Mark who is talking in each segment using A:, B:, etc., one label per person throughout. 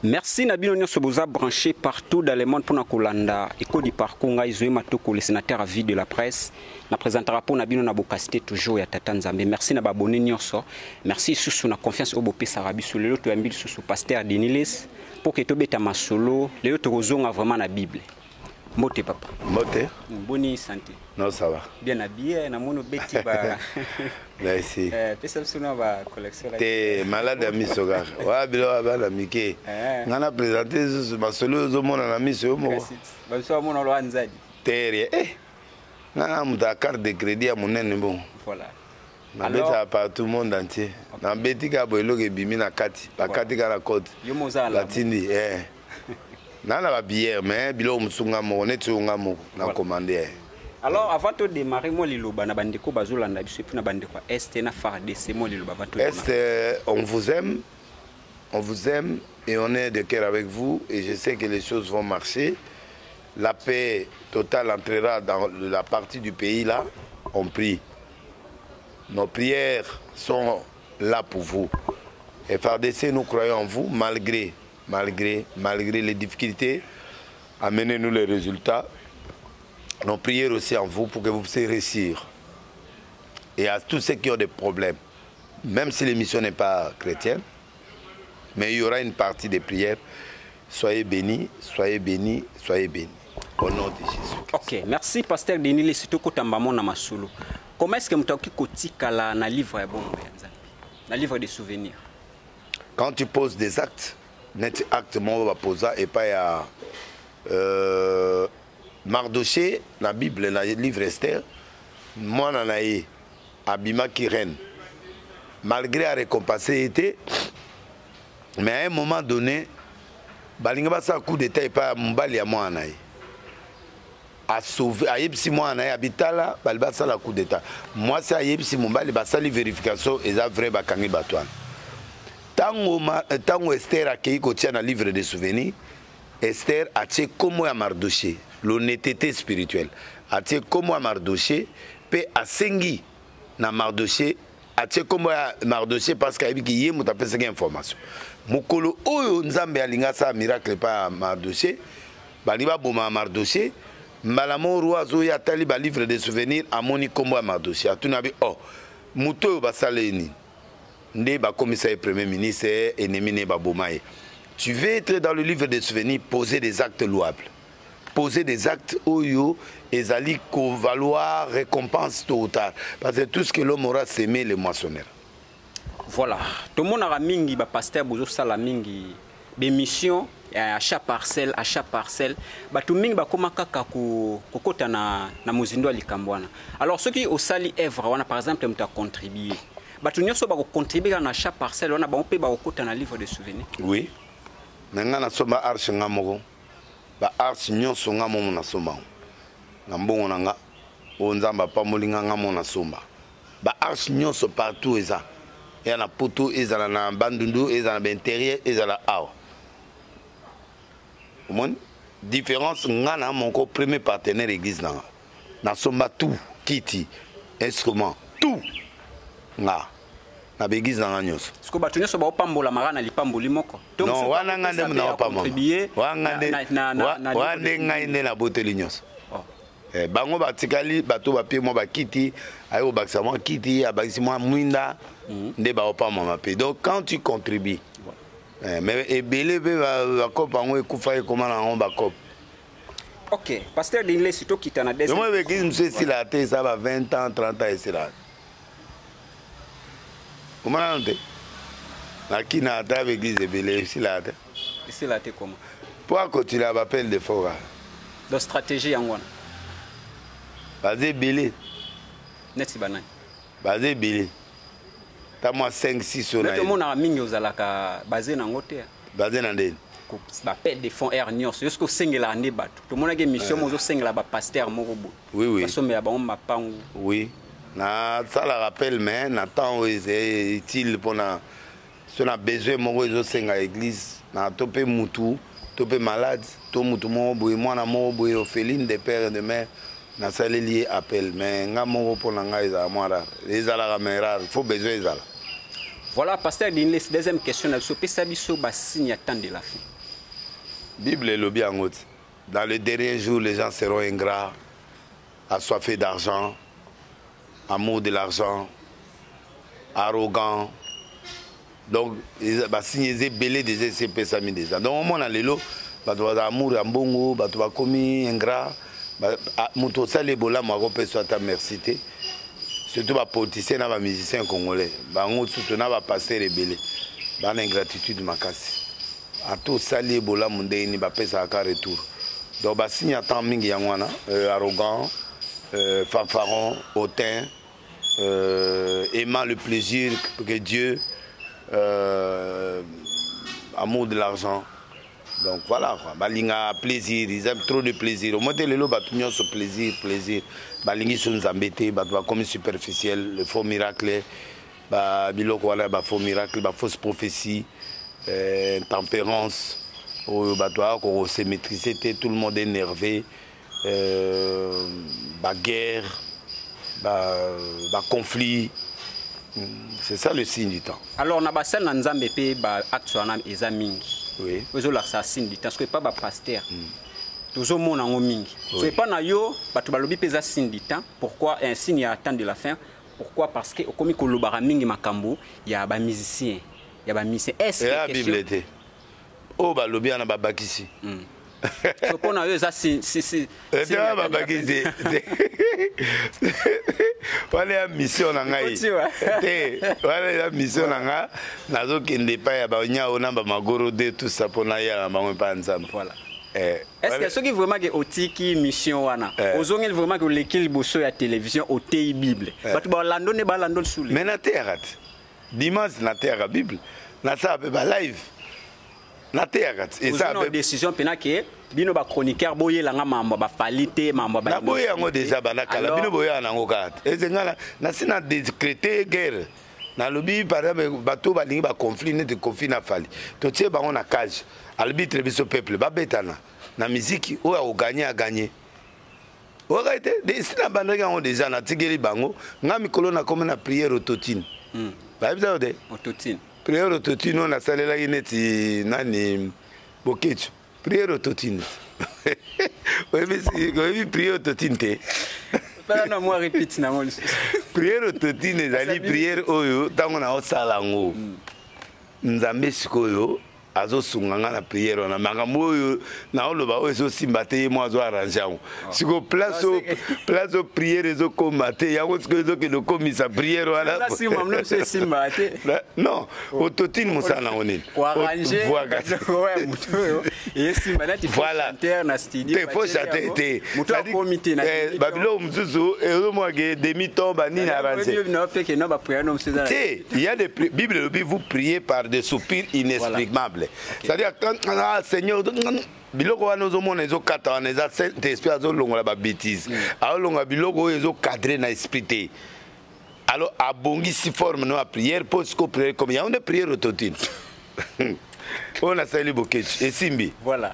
A: Merci Nabino Nyonso boza branché partout dans le monde pour Nakolanda. Éco du parcours ngai Zoé Matoko, le sénateur à vie de la presse. Na présentera pour Nabino na bokasité toujours ya Tata Nzambe. Merci na babone Nyonso. Merci sous na confiance au bopé Sarabi sur le loto ambil sous pasteur Denilis pour que tobeta masolo, le loto rozonga vraiment na Bible. Moté papa.
B: Moté.
A: Boni santé.
B: Non, ça va.
A: Bien habillé, na mono beti ba.
B: Merci.
A: Pesa suna ba collection.
B: T'es malade à Misogar. Ouais, bilo aba na Mike. Ngana présenter ce masolo zo mona na Miso mo.
A: Ba so mona lo anzadi.
B: Terre. Ngana muta carte de crédit à mon nene bon.
A: Voilà.
B: Alors, par tout le monde entier. Na beti ka boilo ke bimi na kati. La kati ka la côte.
A: Yo moza la.
B: Latindi Nana va bière mais bilo musunga mo netunga mo na commander.
A: Alors avant de démarrer moi liloba na bandeko bazolanda biso puis na bandeko est na FARDC moi liloba avant de
B: Est on vous aime et on est de cœur avec vous et je sais que les choses vont marcher. La paix totale entrera dans la partie du pays là, on prie. Nos prières sont là pour vous. Et FARDC nous croyons en vous malgré les difficultés, amenez-nous les résultats. Nos prières aussi en vous pour que vous puissiez réussir. Et à tous ceux qui ont des problèmes, même si l'émission n'est pas chrétienne, mais il y aura une partie des prières. Soyez bénis, soyez bénis, soyez bénis. Au nom de Jésus.
A: Ok, merci Pasteur Denis Sitoko Tambamon Namasolo. Comment est-ce que vous kotika la na livre na livre de souvenirs?
B: Quand tu poses des actes, net acte mon va poser et pas à Mardoché, la Bible, le livre Esther, moi n'en ai Abima qui règne. Malgré la récompense était, mais à un moment donné, Balinga sa coup d'état et pas Mbali à moi en aïe. À sauver, à Yepsi moi en aïe, habitala, Balbasa la coup d'état. Moi c'est à Yepsi Mbali, Basali vérification, et ça vrai Bakangi Batouane. Tango Esther a créé un livre de souvenirs, Esther a été comme à Mardoché, l'honnêteté spirituelle. A été comme à Mardoché, puis à Sengi, na Mardoché, a été comme à Mardoché parce qu'il y a une information. Mukolo oyo nzambe alinga sa miracle pas Mardoché, baliba boma Mardoché, malamo roi zo ya tali ba livre de souvenirs amoni comme à Mardoché. Atunabi oh, muto ba saleni. Neba commissaire premier ministre ennemi Neba Bomaye. Tu veux être dans le livre des souvenirs, poser des actes louables. Poser des actes oyo et zali ko valoir récompense tôt ou tard. Parce que tout ce que l'homme aura semé les moissonneurs.
A: Voilà. Tout le monde a mingi ba pasteur bozo sala mingi des missions à chaque parcelle ba tout mingi ba koma kaka ko kokota na muzindo alikambwana. Alors ceux qui au sali œuvre wana par exemple muta contribuer. Batu nyonso ba contribuer à chaque parcelle wana ba mpe ba kokota na livre de souvenirs.
B: Oui. Nanga na somba arche ngamoko. Ba arche nyonso ngamo na somba. Na mbongo nanga o nzamba pa molinga ngamo na somba. Ba arche nyonso partout eza. Ya na poto eza na bandundu eza na intérieur eza la awa. Mon différence ngana mon premier partenaire église nanga. Na somba tout kiti instrument tout. Nga na begize na nyonso
A: siko batu nyonso ba opambola magana lipamboli moko
B: non wana ngande na opambola wande ngainde na boteli nyonso bango batikali bato ba pie mo ba kiti ayo bakisa mo kiti abakisi mo mwinda nde ba opambola pe donc quand tu contribues mais ebele be ba kopa ngo ekufa ekoma na ngo ba kopa.
A: Ok, pasteur Dingle sito kitana des
B: moi begize monsieur silate ça va 20 ans 30 ans et c'est comment on dit? La qui n'a pas d'église de Bélé, ici là.
A: Ici là, t'es comment?
B: Pourquoi tu l'as appelé de Fora?
A: De stratégie en one.
B: Basé Bélé.
A: N'est-ce pas?
B: Basé Bélé. T'as moi 5-6 sur
A: la. Tout le monde a mis aux alaka basé dans l'hôtel.
B: Basé dans l'île.
A: Appel des fonds Ernios. Jusqu'au 5 la année bat. Tout le monde a une mission, moi je 5 la pasteur Morobo.
B: Oui.
A: Parce que mais bon ma pas.
B: Oui. Na ça la rappelle mais na temps est utile pour na si on a besoin mon réseau c'est à l'église na topé mutu topé malade to mutu mo boy moi na mo boy orpheline de père et de mère na ça lié appel mais nga mo pour na nga isa moi les ala caméra il faut besoin isa.
A: Voilà, pasteur Dinle, deuxième question. Signe à temps de la fin.
B: Bible est le bien. Dans les derniers jours, les gens seront ingrats, assoiffés d'argent, amour de l'argent, arrogants. Donc, signe est belé des SCP Sami déjà. Donc, au moins, dans les lots, amour, ambongo, commis, ingrat, muto sale bola, moi, ta merci. Surtout les politiciens et les musiciens congolais. Surtout les pasteurs rebelles. L'ingratitude ma casse. À tout sale bola, mon déni, ça a retour. Donc, signe à temps mingi yangwana, arrogant, fanfaron, hautain, aimant le plaisir que Dieu, amour de l'argent. Donc voilà, balinga plaisir, ils aiment trop de plaisir. Au moins les lots batunions ce plaisir, balingi sont nous embêtés, comme superficiel, le faux miracle, biloko wala faux miracle, fausse prophétie, tempérance, qu'on se maîtriser, tout le monde est énervé, guerre, conflit. C'est ça le signe du temps.
A: Alors, on a passé dans Nzambe pe ba actuana ezamingi.
B: Oui.
A: Vous avez la signe du temps. Ce n'est pas pasteur. Toujours mon en mingi. Ce n'est pas na yo, batu balobi pesa signe du temps. Pourquoi un signe à temps de la fin? Pourquoi? Parce que comme ko lobara mingi makambo, il y a ba musicien, il y a ba musicien. Est-ce que
B: la Bible était oh balobi ana babakisi.
A: Ce qu'on a eu ça c'est
B: babakisi. Voilà la mission nangai. Voilà la mission nanga. Nazo kende pa ya ba nya ona ba magoro de tout ça pour na ya ba pa nzamba.
A: Voilà. Est-ce que ce qui vraiment que otiki mission wana ozongel vraiment que l'équipe bosso ya télévision au TI Bible. Batu ba lando ne ba lando sous.
B: Mais na terre dimanche na terre Bible. Na ça ba live. Na terre et ça
A: une décision pena que bino ba chroniqueur boye langa mambo ba falite mambo ba.
B: Na boye yango déjà ba na kala bino boye nango kat. Et zengala na sina décréter guerre. Na lobi par exemple bato ba lingi ba conflit ne de conflit na fali. To tie ba on na cage. Arbitre biso peuple ba betana. Na musique o a gagner a gagner. O ga été de sina bandanga on déjà na tigeli bango ngami kolona comme na prière autotune. Ba bisa de
A: autotune.
B: Prière autotune on a salela ineti nani bokecho. Prière autotune. Oui, prière autotune.
A: Pas moi répète na moi.
B: Prière autotune ezali prière oyo tango na osala ngo. Nzambe sikoyo azo sunganga na prière na makambo oyo na oloba oyo so simbate mo azo arranger ngo. Siko place au prière ezo komate yango siko ezo ke komisa prière wala.
A: Là si mamno se simbate.
B: Non, autotune musana onini.
A: Arranger. Ouais, muto. Et simbate il faut chanter na studio.
B: Il faut chanter.
A: Muto comité na.
B: Babilo mzuzu ezo mo ge demi-temps bani na arranger. Il y a des Bible vous priez par des soupirs inexplicables. C'est-à-dire quand Seigneur biloko wana ozomona ezokata wana eza Saint-Esprit azolongola babétise alonga biloko oyo ezokadre na esprit te alors abongisi forme no ya prière po siko prière comme ya une prière autotune on a sali bokechi esimbi
A: voilà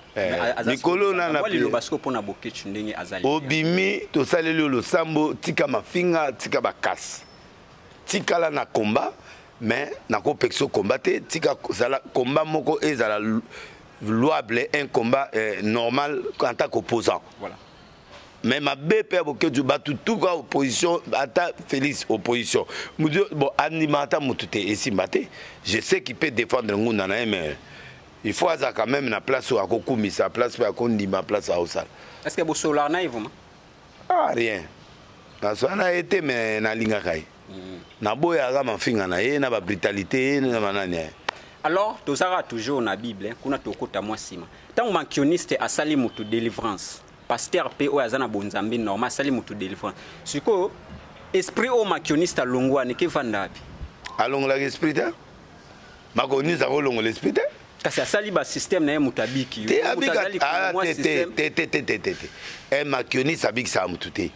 B: mikolo na
A: prière basiko pona bokechi ndenge azali
B: obimi tosaleli losambo tika mafinga tika bakasi tikala na combat mais na complexe combatté tika sala combat moko ezala louable un combat normal en tant qu'opposant
A: voilà
B: mais ma BP boke du batu tout quoi opposition ata Félix opposition bon animata mutute esimbate je sais qu'il peut défendre nguna na mais il faut avoir quand même na place où akokumi sa place pour akondima place à osal
A: est-ce que bosola na yvoma
B: rien na so na été mais na linga kai na boya ga mafinga na ye na ba brutalité na manani.
A: Alors tozara toujours na Bible kuna tokota moi sima tant mankioniste asali mutu délivrance pasteur pe o azana bonzambi normal asali mutu délivrance siko esprit o mankioniste alongwa ne ke vandabi
B: alongola esprit ta makonisa ko longola esprit ta
A: kasi asali ba système na mutabiki
B: te abika un mankioniste abiki sa mutute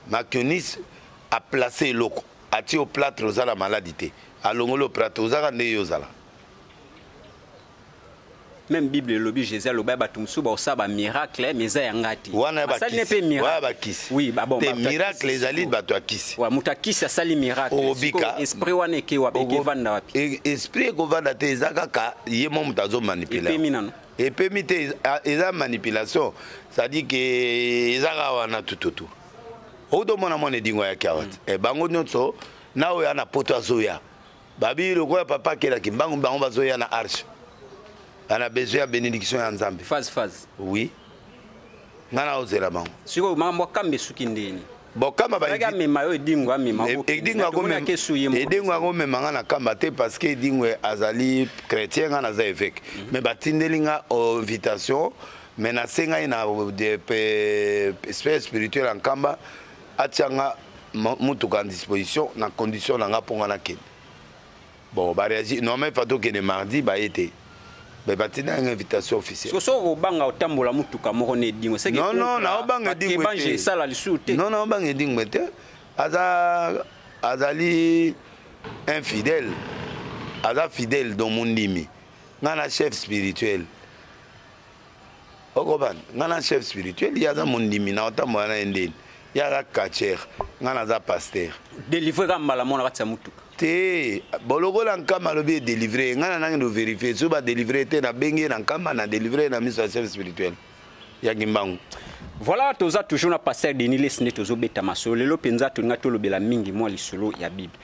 B: mankioniste a placé loko ati au plâtre ozala maladie te alongolo plâtre ozala ne yozala
A: même Bible lobby Jésus loba batumsu ba osaba miracle mais za yangati
B: ça n'est pas miracle
A: oui bah bon
B: des miracles les alliés bato akisi
A: wa mutakisi asali miracle esprit wana ke wa beke vanda wapi
B: esprit ko vanda te ezaka yemo mutazo manipuler et puis mite eza manipulation ça dit que ezaka wana tututu odo mona mona dingo ya kiawat e bango nyonso nawe ana poto azoya babi lokola papa kela kimbango bango bazoya na arche ana besoin ya bénédiction ya Nzambe
A: phase
B: oui ngana ozela bango
A: siko mambo kambe suki ndeni
B: bokamba ba
A: ega mema yo dingo amema
B: edingo ko mema ngana kamba te parce que dingo azali chrétien ngana za évêque mais batindelinga invitation mais na senga ina de espèce spirituelle en kamba atianga mutuka en disposition na condition nanga ponga na ken bon ba réagir non mais fato que mardi ba été mais batina une invitation officielle
A: so obanga otambola mutuka moko ne dingo c'est que
B: non na obanga dingo
A: te sala lisute
B: non obanga dingo te azali infidèle aza fidèle dans mon ndimi ngana chef spirituel okoban ngana chef spirituel yaza mon ndimi na otambola na ndeni yaza kacher ngana za pasteur
A: délivrer comme malamona katsa mutuka
B: te bolokola nkama lobi délivrer ngana nangi do vérifier so ba délivrer te na bengi na nkama na délivrer na mission chef spirituel ya ngimbangu.
A: Voilà, toza toujours na pasteur Denis Lesne tozo beta masolo lelo penza toninga tolobela mingi mwa lisolo ya Bible.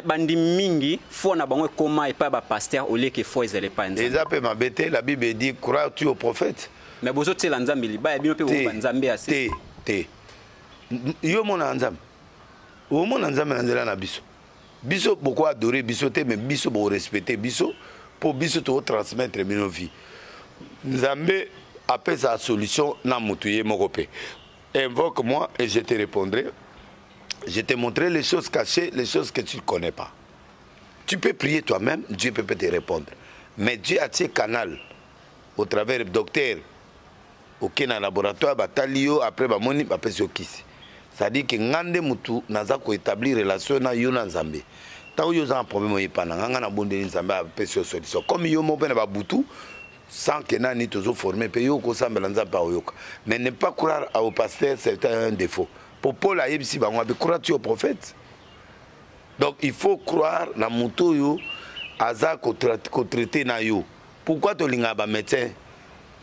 A: Bandi mingi fo na bango koma et pas ba pasteur oleke fo ezele pa nzambe.
B: Eza pe mabete la Bible dit crois-tu au prophète?
A: Mais bozo tsela nzambe liba ya bino pe bo nzambe ase.
B: Te. Yo mona nzambe. O mona nzambe na nzela na biso. Biso beaucoup adorer biso te mais biso bo respecter biso pour biso to transmettre nos vies. Nzambe appelle sa solution na mutuye mokope. Invoque-moi et je te répondrai. Je te montrerai les choses cachées, les choses que tu ne connais pas. Tu peux prier toi-même, Dieu peut te répondre. Mais Dieu a ses canaux au travers du docteur, au laboratoire, batalio après bamoni après sokisi. C'est-à-dire que ngande mutu naza ko établir relation na yo na Nzambe. Tant yo za un problème yepana nganga na bondeli Nzambe après solution. Comme yo mo pena ba butu sans que nani toujours formé pe yo ko sambela Nzambe oyoka. Mais ne pas croire au pasteur c'est un défaut. Pour Paul a yebisi bango be croire-tu au prophète? Donc il faut croire na mutu yo aza ko traiter na yo. Pourquoi to linga ba médecin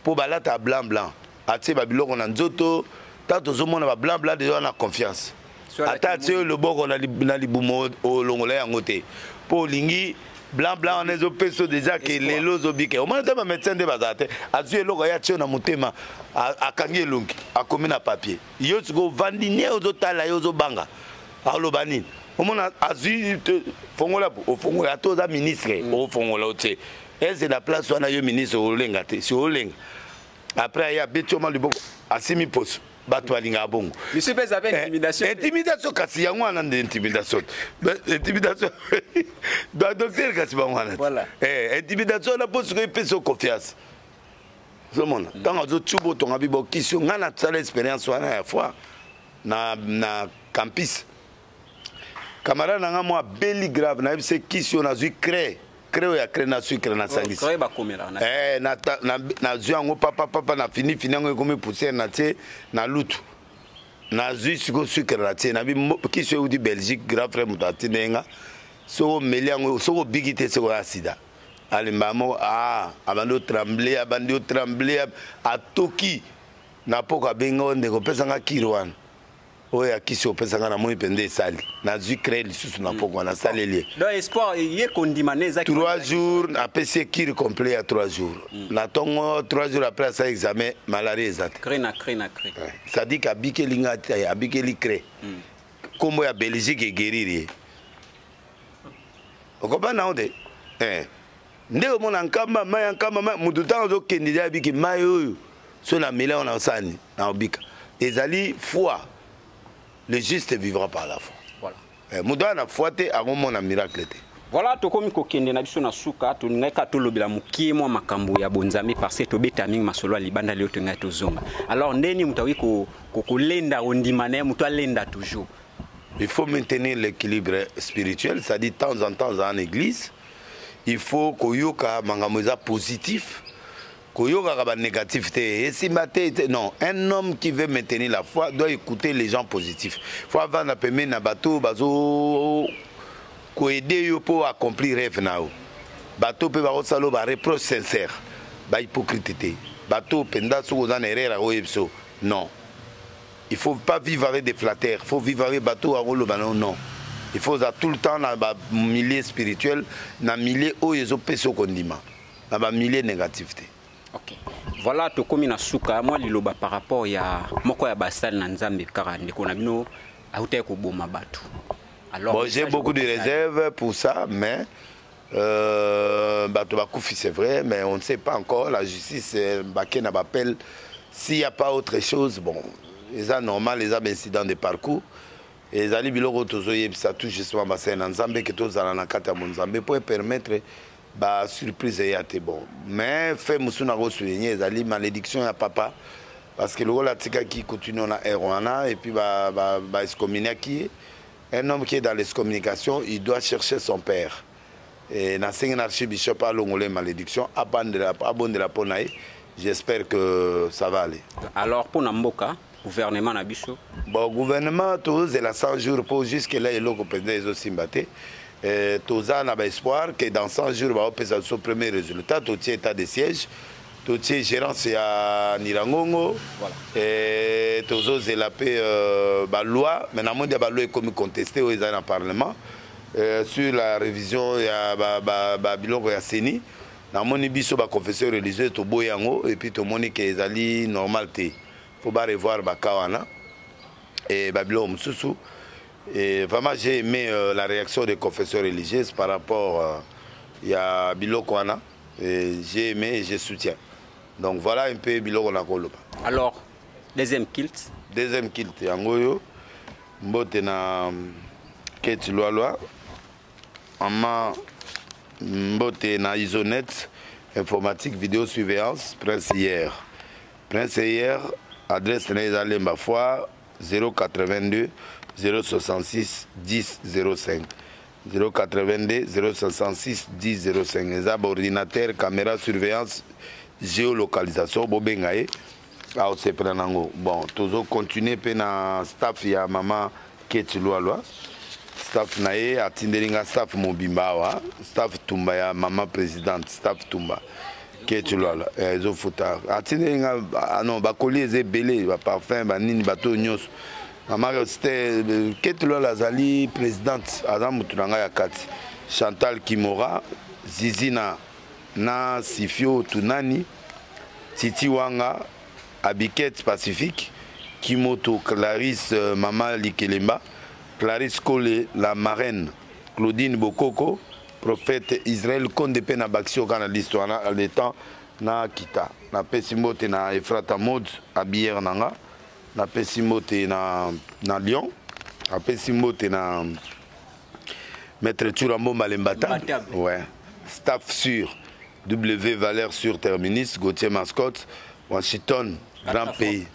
B: pour balata blanc blanc. Atie ba biloko na nzoto tato zo mona ba blanc blanc déjà na confiance. Atie le boko na libumo o longola yango te. Pour lingi blanc blanc on ezo peso déjà que les lozo bike. Au moins ba médecin de bazate. Atie loko ya tio na mutema akangi elongi akomi na papier. Yo tiko vandi ne ozo tala yo zo banga. Alo banini. Au moins azu fongola o fongola to za ministre o fongola otie. C'est la place où on a eu ministre au Lenga. Si au Lenga. Après, il y a Bétioman du Bon. À Simipos. Batoualinga Bongo.
A: Monsieur Pez avait intimidation.
B: Intimidation, kasi yango a intimidation. Intimidation. Docteur Kassibanwana.
A: Voilà.
B: Intimidation, on a posé que il peut confiance. Ce monde. Quand on a tout ton abibo, qui sont on a toute l'expérience à la fois na campus. Camarade, on a moi belli grave. Na c'est qui sont on a dû créer. Créo ya créé na sucre na sangisi.
A: Créé ba komela na.
B: Na zuango papa na fini ngo comme poussière na tie na lutu. Na zui siko sucre na tie na bi ki so di Belgique grand frère mutati nenga. So meliango so bigité so acida. Alimbamo abando trembler a toki na poka bengo ndeko pesanga kirwan. Oya kisi opesanga na moni pende sali na zu créer lisusu na poko na saleli
A: donc espoir yé kondimane za
B: 3 jours après c'est kir complet à 3 jours na tongo 3 jours après ça examen malaria exact
A: crée
B: ça dit qu'abike linga abike li crée comme ya Belgique et guérir okoba na onde ndeo mona nkamba maya nkamba mutu tango kendia abike mayo so na mela on sani na obika ezali foi. Le juste vivra par la foi. Voilà. Muda na foi te akomo na miracle te.
A: Voilà to komi ko kende na biso na suka to ngaka to lobela mukie mo makambo ya bonzambe parce que to beta mingi masolo libanda leo to ngaka to zonga. Alors ndeni mutawi ko lenda ondimane muto lenda toujours.
B: Il faut maintenir l'équilibre spirituel, ça dit de temps en temps en église, il faut koyoka mangamoza positif koyoka négatif non, un homme qui veut maintenir la foi doit écouter les gens positifs. Faut avoir la pemé na bateau bazo ko aider yo pour accomplir rêve nao. Bateau peut ba salo ba reproche sincère, ba hypocrite. Bateau penda sou za erreur a yebso. Non. Il faut pas vivre avec des flatteurs, il faut vivre avec bateau a rolo non. Il faut tout le temps dans le milieu spirituel, dans le milieu où ils ont péso condiment, dans le milieu négativité.
A: Ok. Voilà, tu comme na suka moi liloba par rapport ya moko ya basal na nzambe karande kona bino auté ko boma batu. Alors
B: bon, j'ai beaucoup de réserves pour ça, mais bato bakufi c'est vrai, mais on ne sait pas encore. La justice baké na appelle. S'il n'y a pas autre chose, bon, les a normal, les a incidents de parcours. Et les ali biloko tozoye ça tout justement bassin na nzambe que tous dans la kata nzambe pour permettre ba surprise ya te bon. Mais fait musuna go souligner les ali malédiction ya papa parce que le rôle tika qui continue na erwana et puis ba excommunié qui un homme qui est dans l'excommunication, il doit chercher son père. Et na senga archibishop a longolé malédiction abonde la ponae. J'espère que ça va aller.
A: Alors pour Namboka gouvernement na biso
B: bon gouvernement tous et la 100 jours pour jusque là et loko président aussi mbaté tous a na espoir que dans 100 jours va opérer son premier résultat tout état de siège tout gérance à Nirangongo voilà et tous et la paix ba loi mais na monde ba loi comme contesté aux dans le parlement sur la révision ya ba biloko ya seni na moni biso ba confesseur religieux to boyango et puis to moni que ezali normalité. Il faut pas revoir Bakawana et Babylone Moussou. Et vraiment, j'ai aimé la réaction des confesseurs religieux par rapport à Bilokwana. J'ai aimé et je soutiens. Donc voilà un peu Bilokwana Koloba.
A: Alors, deuxième kilt.
B: Deuxième kilt, Yangoyo. Mbote na Keti Loaloa. Ama Mbote na Isonet. Informatique, vidéosurveillance, Prince hier. Prince hier. Adresse Nézalemba fois 082 066 10 05 082 066 10 05 les ordinateur caméra surveillance géolocalisation bobengaye a se prenango bon toujours continuer pe na staff ya mama Ketulwa staff nae atindelinga staff mobimbawa staff tumba ya mama présidente staff tumba Ketulala ezo futa atindelinga non bakoli eze belé ba parfum ba nini bato nyos mama c'était Ketulala zali présidente azam tunanga ya kati Chantal Kimora Zizina na Sifio Tunani Titi Wanga Abiket Pacifique Kimoto Clarisse Mama Likelemba Clarisse Kole la marraine Claudine Bokoko prophète Israël Konde pe na baxio kana l'histoire na le temps na kita na pesimote na Efrata Mode à bière nanga na pesimote na Lyon na pesimote na maître Turambo Malembata ouais staff sur W Valère sur terminus Gauthier Mascotte Washington grand pays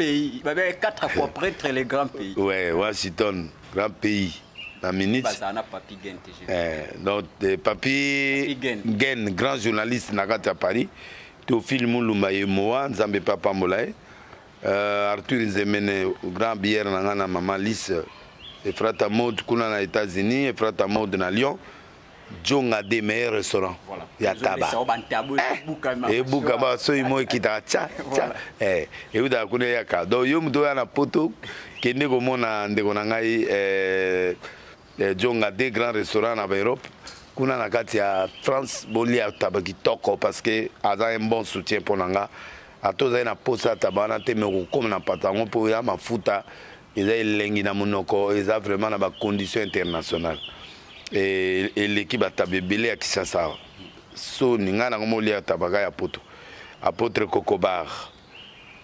A: 4 fois prêtre les grands pays
B: ouais Washington grand pays la ministre donc Papi Gen grand journaliste Nagata Paris Théophile Moulumba Moa Nzambe Papa Molae Arthur Nzemene grand bière na Maman Lise Efrata Mode kuna na États-Unis Efrata Mode na Lyon Djonga des meilleurs restaurants ya taba et bukama so imo kita cha et uda kuna ya ka do yo mdo ya na poto kende ko mona ndeko na ngai Djonga des grands restaurants en Europe kuna na kati ya France boli ya tabaki toko parce que aza un bon soutien pour nanga atoza na posa tabana te me comme na patango pour ya mafuta eza elengi na monoko eza vraiment na ba conditions internationales et l'équipe a tabébélé à Kisasa so ninga na ngomoli ya tabaka ya poto apôtre Kokobar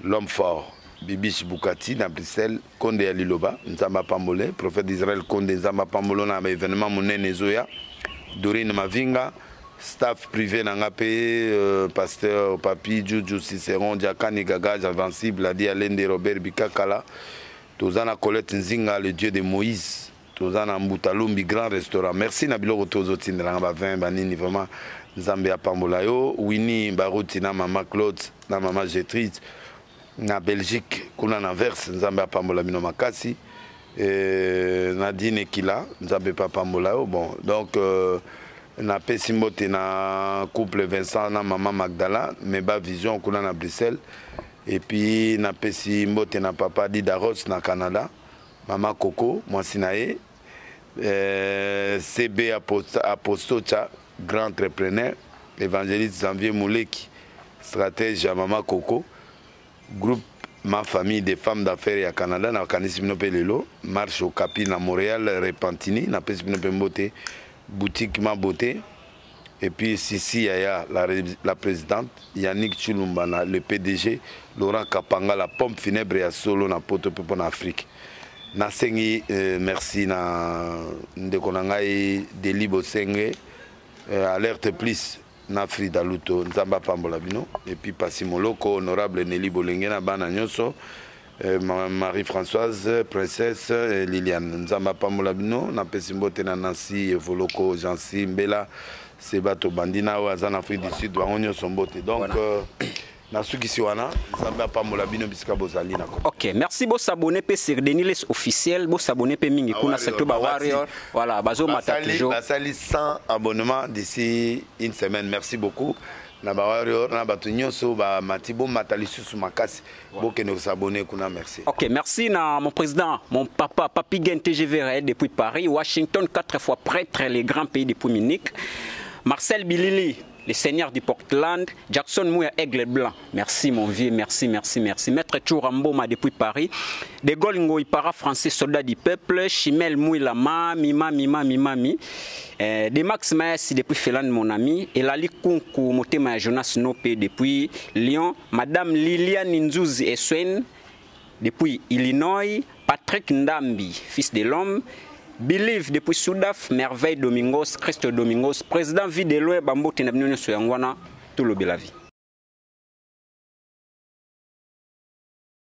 B: l'homme fort Bibish Bukati na Bruxelles Konde ya Liloba Nzamba Pambole prophète d'Israël Konde Nzamba Pambolo na événement monene zoya Dorine Mavinga staff privé na ngapé pasteur Papi Juju Cicéron Diakani Gaga Invincible a dit Alende Robert Bikakala Tozana Colette Nzinga le dieu de Moïse Tozana Mbutalumbi grand restaurant merci na biloko tozo tindela ngaba 20 banini vraiment Nzambe apambola yo Winnie Baruti na mama Claude na mama Gétrude na Belgique kuna na verse Nzambe apambola bino makasi Nadine Kila Nzambe apambola yo bon donc na pesi mbote na couple Vincent na mama Magdala Meba Vision kuna na Bruxelles et puis na pesi mbote na papa Didaros na Canada mama Coco Mwasinae CB Apostocha grand entrepreneur évangéliste Janvier Mouleki stratège à mama Coco groupe ma famille des femmes d'affaires à Canada na kanisi bino pe lelo marche au Capi na Montréal Repentini na pesi bino pe mbote boutique ma beauté et puis Sissi Yaya la présidente Yannick Chulumbana le PDG Laurent Kapanga la pompe funèbre à solo na poto pe en Afrique na sengi merci na ndeko na ngai Deli Bosenge alerte plus na Frida Luto Nzamba pambola bino et puis Pasi Moloko honorable Nelly Bolenge na bana nyonso Marie-Françoise princesse Liliane Nzamba pambola bino na pesi mbote na Nancy Voloko Jansi Mbela Sebato Bandina wa za na Afrique du Sud bango nyonso mbote donc na sukisi wana Nzamba pambola bino bisika bozali na ko.
A: OK, merci bo s'abonner pe sur Deniles officiel, bo s'abonner pe mingi kuna surtout ba warrior. Voilà, bazo mata toujours.
B: Basali 100 abonnements d'ici une semaine. Merci beaucoup. Na ba warrior na batu nyonso ba matibo matalisusu makasi. Bo ke no s'abonner kuna merci.
A: OK, merci na mon président, mon papa Papi Gen TGV depuis Paris, Washington 4 fois prêtre les grands pays depuis Munich. Marcel Bilili les seigneurs du Portland, Jackson Mouya Aigle Blanc. Merci mon vieux, merci, merci, merci. Maître Chouramboma depuis Paris. De Gaulle Ngoï Para français soldat du peuple. Chimel Mouilama, Mimi. De Max Maes depuis Félan mon ami. Et Lali Kunku Motema Jonas Nopé depuis Lyon. Madame Liliane Nzouzi Eswen depuis Illinois. Patrick Ndambi, fils de l'homme. Believe depuis Soudaf, Merveille Domingos, Christo Domingos, président Videloé Bambo Tenabnyo Soyangwana, tout le Belavi.